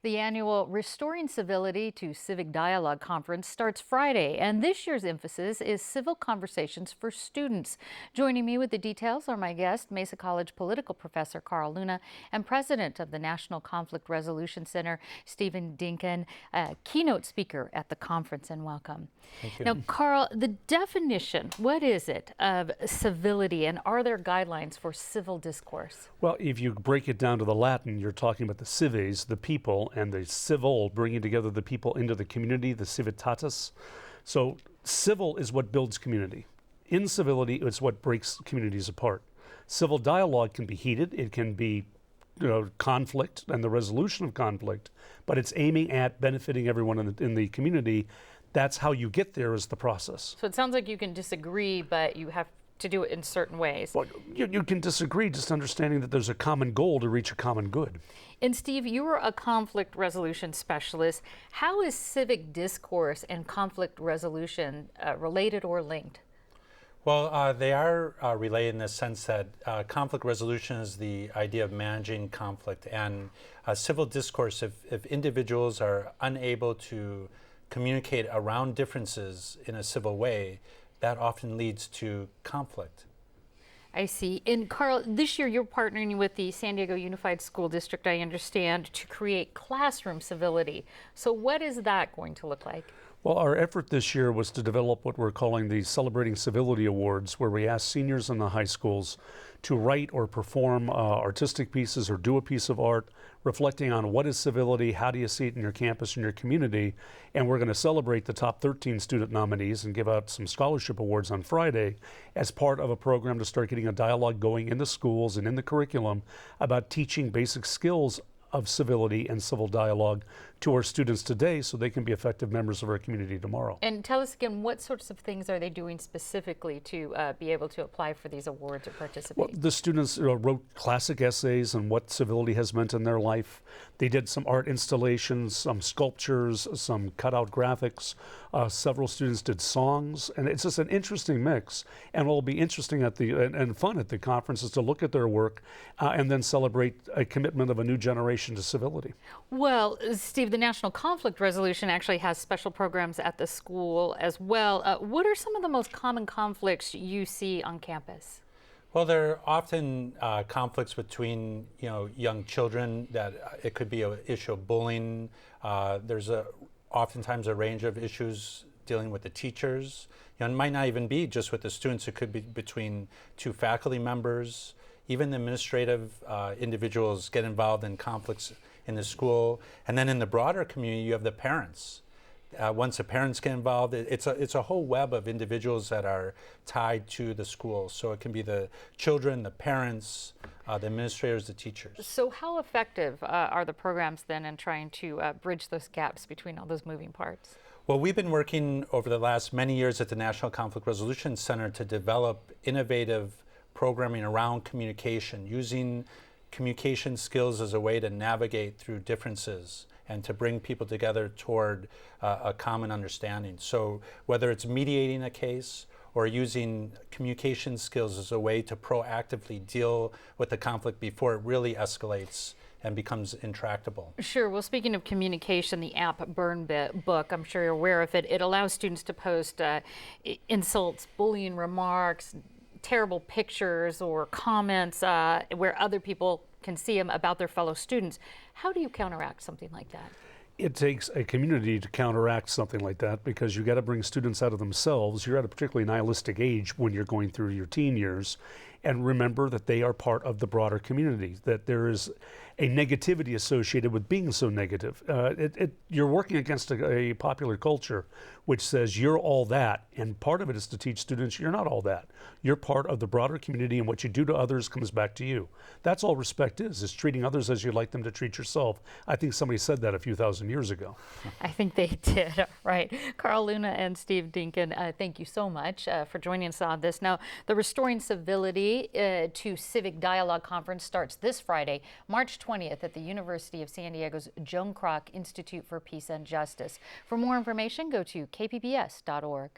The annual Restoring Civility to Civic Dialogue conference starts Friday, and this year's emphasis is civil conversations for students. Joining me with the details are my guest, Mesa College political professor Carl Luna, and president of the National Conflict Resolution Center, Stephen Dinkin, keynote speaker at the conference, and welcome. Thank you. Now, Carl, the definition, what is it, of civility, and are there guidelines for civil discourse? Well, if you break it down to the Latin, you're talking about the cives, the people, and the civil, bringing together the people into the community, the civitatis. So civil is what builds community. Incivility is what breaks communities apart. Civil dialogue can be heated, it can be conflict and the resolution of conflict, but it's aiming at benefiting everyone in the community. That's how you get there, is the process. So it sounds like you can disagree, but you have to do it in certain ways. Well, you can disagree, just understanding that there's a common goal to reach a common good. And Steve, you are a conflict resolution specialist. How is civic discourse and conflict resolution related or linked? Well, they are related in the sense that conflict resolution is the idea of managing conflict, and civil discourse, if individuals are unable to communicate around differences in a civil way, that often leads to conflict. I see. And Carl, this year you're partnering with the San Diego Unified School District, I understand, to create classroom civility. So what is that going to look like? Well, our effort this year was to develop what we're calling the Celebrating Civility Awards, where we ask seniors in the high schools to write or perform artistic pieces or do a piece of art reflecting on what is civility, how do you see it in your campus and your community, and we're going to celebrate the top 13 student nominees and give out some scholarship awards on Friday as part of a program to start getting a dialogue going in the schools and in the curriculum about teaching basic skills of civility and civil dialogue to our students today so they can be effective members of our community tomorrow. And tell us again, what sorts of things are they doing specifically to be able to apply for these awards or participate? Well, the students wrote classic essays on what civility has meant in their life. They did some art installations, some sculptures, some cutout graphics. Several students did songs, and it's just an interesting mix. And what will be interesting and fun at the conference is to look at their work and then celebrate a commitment of a new generation to civility. Well, Steve, the National Conflict Resolution actually has special programs at the school as well. What are some of the most common conflicts you see on campus? Well, there are often conflicts between young children. That it could be an issue of bullying. There's oftentimes a range of issues dealing with the teachers. It might not even be just with the students. It could be between two faculty members. Even the administrative individuals get involved in conflicts in the school. And then in the broader community, you have the parents. Once the parents get involved, it's a whole web of individuals that are tied to the school. So it can be the children, the parents, the administrators, the teachers. So how effective are the programs then in trying to bridge those gaps between all those moving parts? Well, we've been working over the last many years at the National Conflict Resolution Center to develop innovative programming around communication, using communication skills as a way to navigate through differences and to bring people together toward a common understanding. So whether it's mediating a case or using communication skills as a way to proactively deal with the conflict before it really escalates and becomes intractable. Sure. Well, speaking of communication, the app Burn Book, I'm sure you're aware of it. It allows students to post insults, bullying remarks, terrible pictures or comments where other people can see them about their fellow students. How do you counteract something like that? It takes a community to counteract something like that, because you got to bring students out of themselves. You're at a particularly nihilistic age when you're going through your teen years, and remember that they are part of the broader community, that there is a negativity associated with being so negative. You're working against a popular culture which says you're all that, and part of it is to teach students you're not all that. You're part of the broader community, and what you do to others comes back to you. That's all respect is treating others as you'd like them to treat yourself. I think somebody said that a few thousand years ago. I think they did, right. Carl Luna and Steve Dinkin, thank you so much for joining us on this. Now, the Restoring Civility to Civic Dialogue Conference starts this Friday, March 20th at the University of San Diego's Joan Kroc Institute for Peace and Justice. For more information, go to kpbs.org.